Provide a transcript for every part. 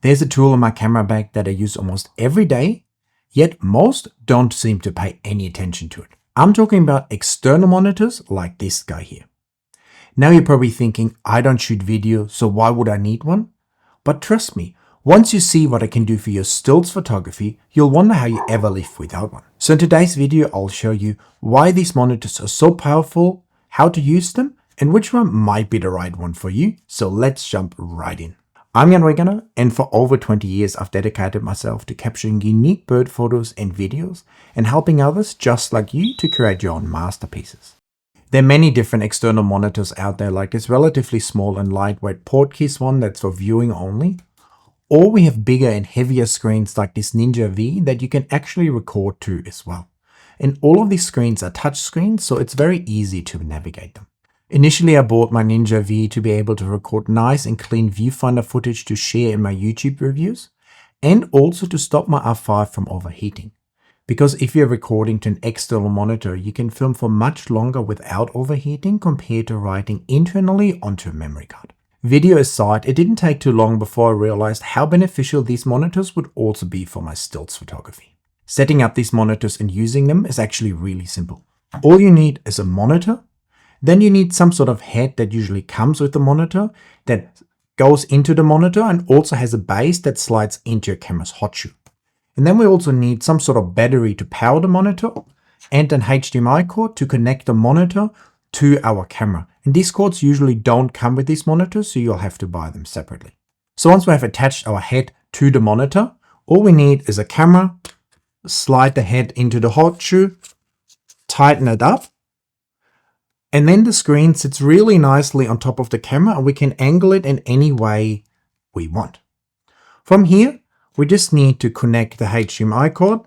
There's a tool in my camera bag that I use almost every day, yet most don't seem to pay any attention to it. I'm talking about external monitors like this guy here. Now you're probably thinking, I don't shoot video, so why would I need one? But trust me, once you see what I can do for your stills photography, you'll wonder how you ever live without one. So in today's video, I'll show you why these monitors are so powerful, how to use them, and which one might be the right one for you. So let's jump right in. I'm Wegener, and for over 20 years, I've dedicated myself to capturing unique bird photos and videos and helping others just like you to create your own masterpieces. There are many different external monitors out there, like this relatively small and lightweight Portkeys one that's for viewing only. Or we have bigger and heavier screens like this Ninja V that you can actually record to as well. And all of these screens are touch screens, so it's very easy to navigate them. Initially, I bought my Ninja V to be able to record nice and clean viewfinder footage to share in my YouTube reviews, and also to stop my R5 from overheating. Because if you're recording to an external monitor, you can film for much longer without overheating compared to writing internally onto a memory card. Video aside, it didn't take too long before I realized how beneficial these monitors would also be for my stills photography. Setting up these monitors and using them is actually really simple. All you need is a monitor. Then you need some sort of head that usually comes with the monitor that goes into the monitor and also has a base that slides into your camera's hot shoe. And then we also need some sort of battery to power the monitor and an HDMI cord to connect the monitor to our camera. And these cords usually don't come with these monitors, so you'll have to buy them separately. So once we have attached our head to the monitor, all we need is a camera, slide the head into the hot shoe, tighten it up, and then the screen sits really nicely on top of the camera and we can angle it in any way we want. From here, we just need to connect the HDMI cord.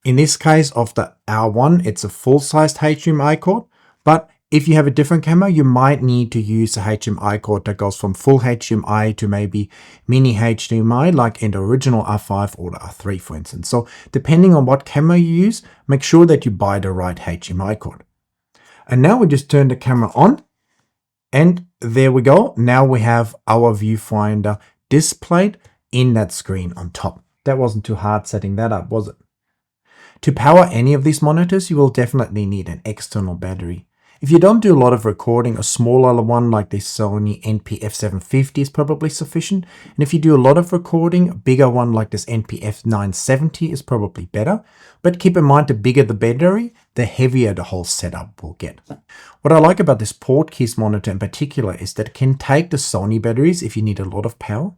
In this case of the R1, it's a full-sized HDMI cord, but if you have a different camera, you might need to use a HDMI cord that goes from full HDMI to maybe mini HDMI, like in the original R5 or the R3, for instance. So depending on what camera you use, make sure that you buy the right HDMI cord. And now we just turn the camera on, and there we go. Now we have our viewfinder displayed in that screen on top. That wasn't too hard setting that up, was it? To power any of these monitors, you will definitely need an external battery. If you don't do a lot of recording, a smaller one like this Sony NP-F750 is probably sufficient. And if you do a lot of recording, a bigger one like this NP-F970 is probably better. But keep in mind, the bigger the battery, the heavier the whole setup will get. What I like about this Portkeys monitor in particular is that it can take the Sony batteries if you need a lot of power.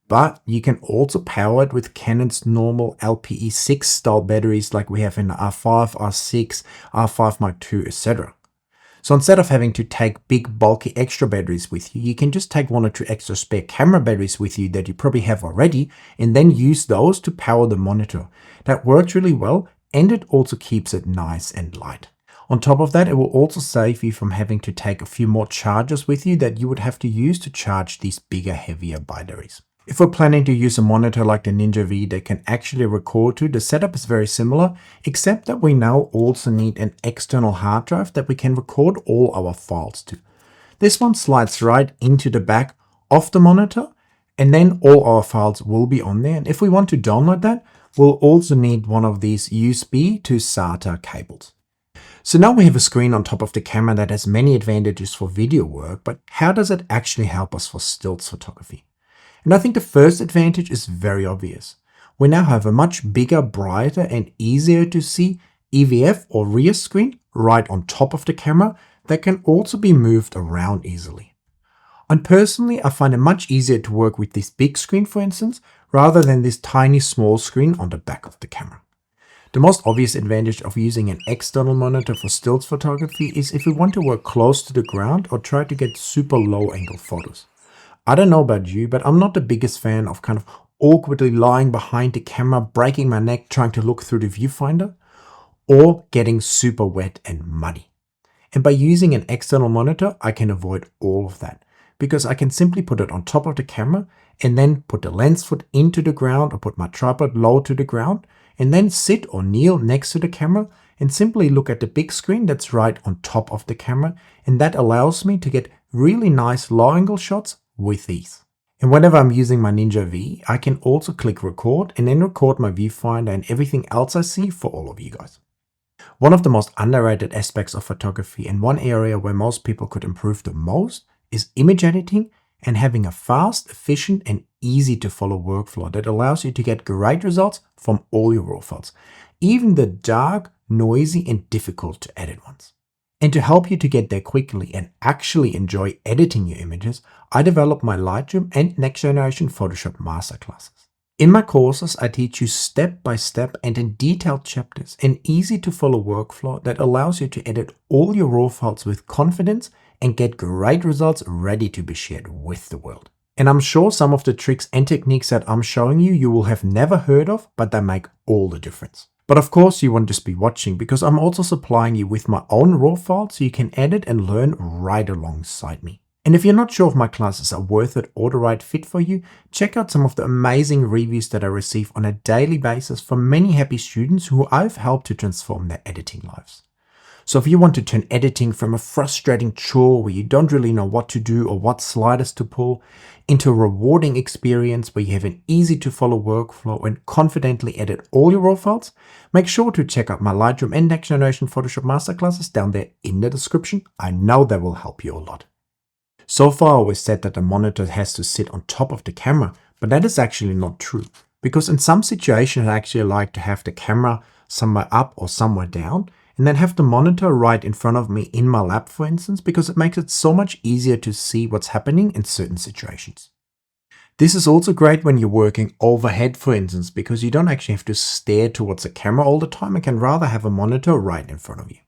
But you can also power it with Canon's normal LPE6 style batteries like we have in the R5, R6, R5 Mark II, etc. So instead of having to take big bulky extra batteries with you, you can just take one or two extra spare camera batteries with you that you probably have already and then use those to power the monitor. That works really well, and it also keeps it nice and light. On top of that, it will also save you from having to take a few more chargers with you that you would have to use to charge these bigger, heavier batteries. If we're planning to use a monitor like the Ninja V that can actually record to, the setup is very similar, except that we now also need an external hard drive that we can record all our files to. This one slides right into the back of the monitor, and then all our files will be on there. And if we want to download that, we'll also need one of these USB to SATA cables. So now we have a screen on top of the camera that has many advantages for video work, but how does it actually help us for stills photography? And I think the first advantage is very obvious. We now have a much bigger, brighter, and easier to see EVF or rear screen right on top of the camera that can also be moved around easily. And personally, I find it much easier to work with this big screen, for instance, rather than this tiny small screen on the back of the camera. The most obvious advantage of using an external monitor for stills photography is if we want to work close to the ground or try to get super low angle photos. I don't know about you, but I'm not the biggest fan of kind of awkwardly lying behind the camera, breaking my neck trying to look through the viewfinder, or getting super wet and muddy. And by using an external monitor, I can avoid all of that because I can simply put it on top of the camera and then put the lens foot into the ground or put my tripod low to the ground and then sit or kneel next to the camera and simply look at the big screen that's right on top of the camera, and that allows me to get really nice low angle shots with ease. And whenever I'm using my Ninja V, I can also click record and then record my viewfinder and everything else I see for all of you guys. One of the most underrated aspects of photography and one area where most people could improve the most is image editing and having a fast, efficient and easy to follow workflow that allows you to get great results from all your RAW files, even the dark, noisy and difficult to edit ones. And to help you to get there quickly and actually enjoy editing your images, I developed my Lightroom and next generation Photoshop Masterclasses. In my courses, I teach you step by step and in detailed chapters an easy to follow workflow that allows you to edit all your RAW files with confidence and get great results ready to be shared with the world. And I'm sure some of the tricks and techniques that I'm showing you, you will have never heard of, but they make all the difference. But of course you won't just be watching because I'm also supplying you with my own RAW files so you can edit and learn right alongside me. And if you're not sure if my classes are worth it or the right fit for you, check out some of the amazing reviews that I receive on a daily basis from many happy students who I've helped to transform their editing lives. So if you want to turn editing from a frustrating chore where you don't really know what to do or what sliders to pull into a rewarding experience where you have an easy to follow workflow and confidently edit all your RAW files, make sure to check out my Lightroom and Next Generation Photoshop Masterclasses down there in the description. I know they will help you a lot. So far I always said that the monitor has to sit on top of the camera, but that is actually not true. Because in some situations I actually like to have the camera somewhere up or somewhere down, and then have the monitor right in front of me in my lap, for instance, because it makes it so much easier to see what's happening in certain situations. This is also great when you're working overhead, for instance, because you don't actually have to stare towards the camera all the time and can rather have a monitor right in front of you.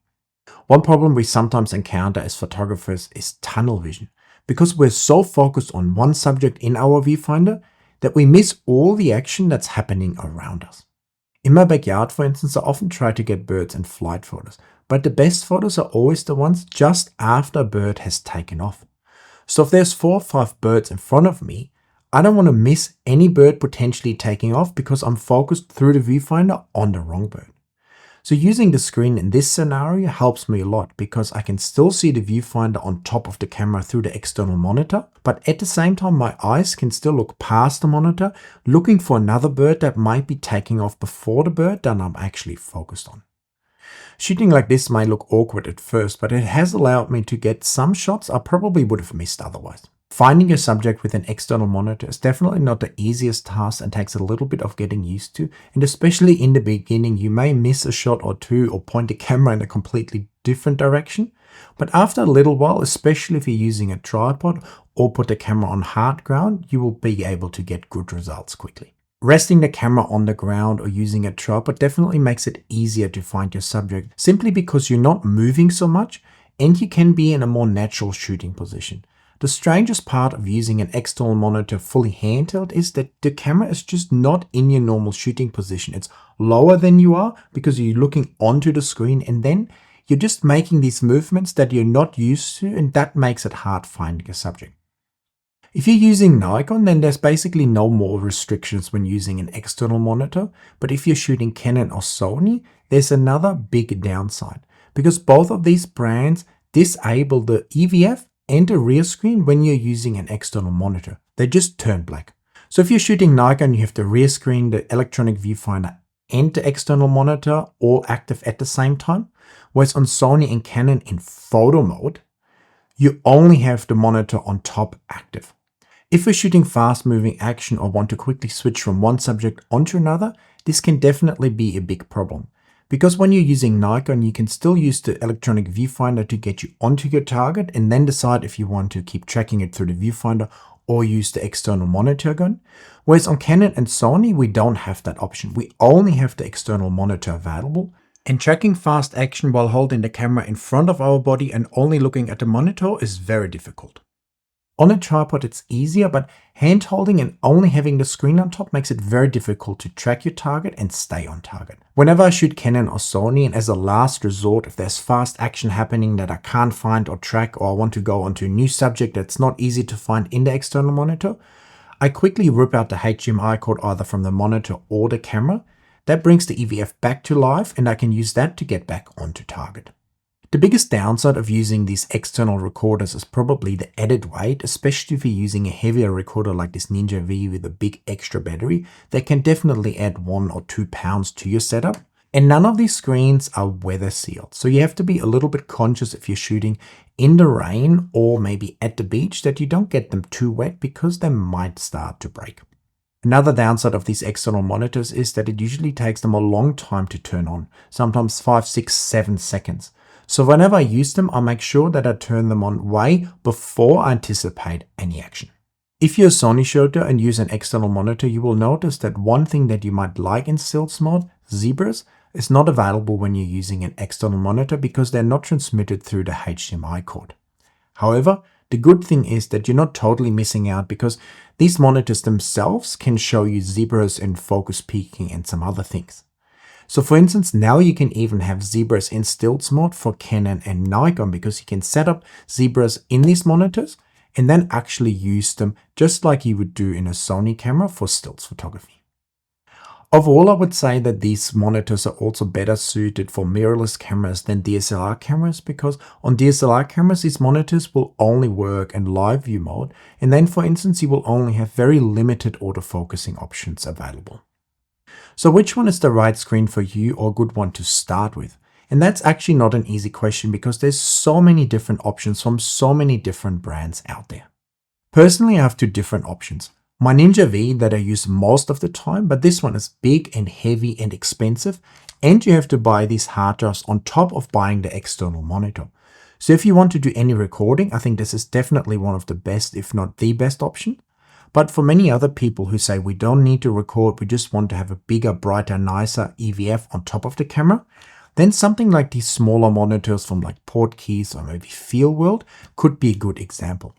One problem we sometimes encounter as photographers is tunnel vision, because we're so focused on one subject in our viewfinder that we miss all the action that's happening around us. In my backyard, for instance, I often try to get birds and flight photos, but the best photos are always the ones just after a bird has taken off. So if there's 4 or 5 birds in front of me, I don't want to miss any bird potentially taking off because I'm focused through the viewfinder on the wrong bird. So using the screen in this scenario helps me a lot because I can still see the viewfinder on top of the camera through the external monitor, but at the same time my eyes can still look past the monitor, looking for another bird that might be taking off before the bird that I'm actually focused on. Shooting like this might look awkward at first, but it has allowed me to get some shots I probably would have missed otherwise. Finding a subject with an external monitor is definitely not the easiest task and takes a little bit of getting used to, and especially in the beginning you may miss a shot or two or point the camera in a completely different direction, but after a little while, especially if you're using a tripod or put the camera on hard ground, you will be able to get good results quickly. Resting the camera on the ground or using a tripod definitely makes it easier to find your subject simply because you're not moving so much and you can be in a more natural shooting position. The strangest part of using an external monitor fully handheld is that the camera is just not in your normal shooting position. It's lower than you are because you're looking onto the screen and then you're just making these movements that you're not used to, and that makes it hard finding a subject. If you're using Nikon, then there's basically no more restrictions when using an external monitor, but if you're shooting Canon or Sony, there's another big downside because both of these brands disable the EVF and the rear screen when you're using an external monitor. They just turn black. So if you're shooting Nikon, you have the rear screen, the electronic viewfinder and the external monitor all active at the same time, whereas on Sony and Canon in photo mode, you only have the monitor on top active. If we're shooting fast moving action or want to quickly switch from one subject onto another, this can definitely be a big problem. Because when you're using Nikon, you can still use the electronic viewfinder to get you onto your target and then decide if you want to keep tracking it through the viewfinder or use the external monitor again. Whereas on Canon and Sony, we don't have that option. We only have the external monitor available. And tracking fast action while holding the camera in front of our body and only looking at the monitor is very difficult. On a tripod it's easier, but hand holding and only having the screen on top makes it very difficult to track your target and stay on target. Whenever I shoot Canon or Sony, and as a last resort, if there's fast action happening that I can't find or track, or I want to go onto a new subject that's not easy to find in the external monitor, I quickly rip out the HDMI cord either from the monitor or the camera. That brings the EVF back to life and I can use that to get back onto target. The biggest downside of using these external recorders is probably the added weight, especially if you're using a heavier recorder like this Ninja V with a big extra battery. That can definitely add 1 or 2 pounds to your setup. And none of these screens are weather sealed, so you have to be a little bit conscious if you're shooting in the rain or maybe at the beach that you don't get them too wet because they might start to break. Another downside of these external monitors is that it usually takes them a long time to turn on, sometimes 5, 6, 7 seconds. So whenever I use them, I make sure that I turn them on way before I anticipate any action. If you're a Sony shooter and use an external monitor, you will notice that one thing that you might like in stills mode, zebras, is not available when you're using an external monitor because they're not transmitted through the HDMI cord. However, the good thing is that you're not totally missing out because these monitors themselves can show you zebras and focus peaking and some other things. So for instance, now you can even have zebras in stills mode for Canon and Nikon because you can set up zebras in these monitors and then actually use them just like you would do in a Sony camera for stills photography. Overall, I would say that these monitors are also better suited for mirrorless cameras than DSLR cameras because on DSLR cameras, these monitors will only work in live view mode, and then for instance, you will only have very limited autofocusing options available. So which one is the right screen for you or a good one to start with? And that's actually not an easy question because there's so many different options from so many different brands out there. Personally, I have 2 different options. My Ninja V that I use most of the time, but this one is big and heavy and expensive, and you have to buy these hard drives on top of buying the external monitor. So if you want to do any recording, I think this is definitely one of the best, if not the best option. But for many other people who say we don't need to record, we just want to have a bigger, brighter, nicer EVF on top of the camera, then something like these smaller monitors from like Portkeys or maybe Feelworld could be a good example.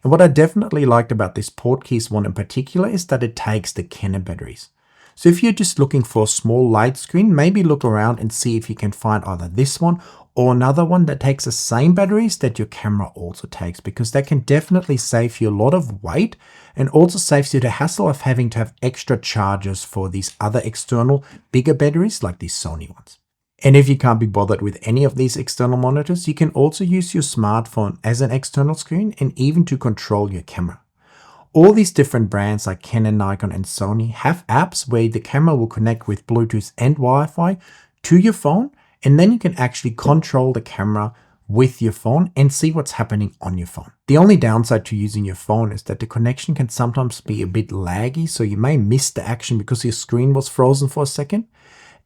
And what I definitely liked about this Portkeys one in particular is that it takes the Canon batteries. So if you're just looking for a small light screen, maybe look around and see if you can find either this one or another one that takes the same batteries that your camera also takes, because that can definitely save you a lot of weight and also saves you the hassle of having to have extra chargers for these other external bigger batteries like these Sony ones. And if you can't be bothered with any of these external monitors, you can also use your smartphone as an external screen and even to control your camera. All these different brands like Canon, Nikon and Sony have apps where the camera will connect with Bluetooth and Wi-Fi to your phone, and then you can actually control the camera with your phone and see what's happening on your phone. The only downside to using your phone is that the connection can sometimes be a bit laggy, so you may miss the action because your screen was frozen for a second.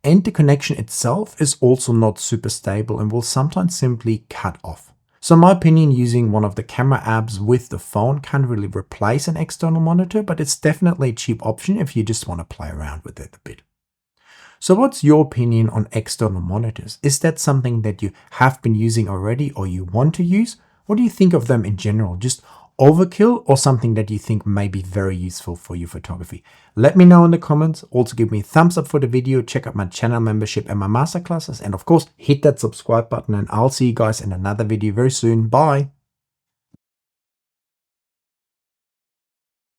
And the connection itself is also not super stable and will sometimes simply cut off. So in my opinion, using one of the camera apps with the phone can't really replace an external monitor, but it's definitely a cheap option if you just want to play around with it a bit. So what's your opinion on external monitors? Is that something that you have been using already or you want to use? What do you think of them in general? Just overkill or something that you think may be very useful for your photography? Let me know in the comments. Also give me a thumbs up for the video, check out my channel membership and my masterclasses, and of course hit that subscribe button, and I'll see you guys in another video very soon. Bye.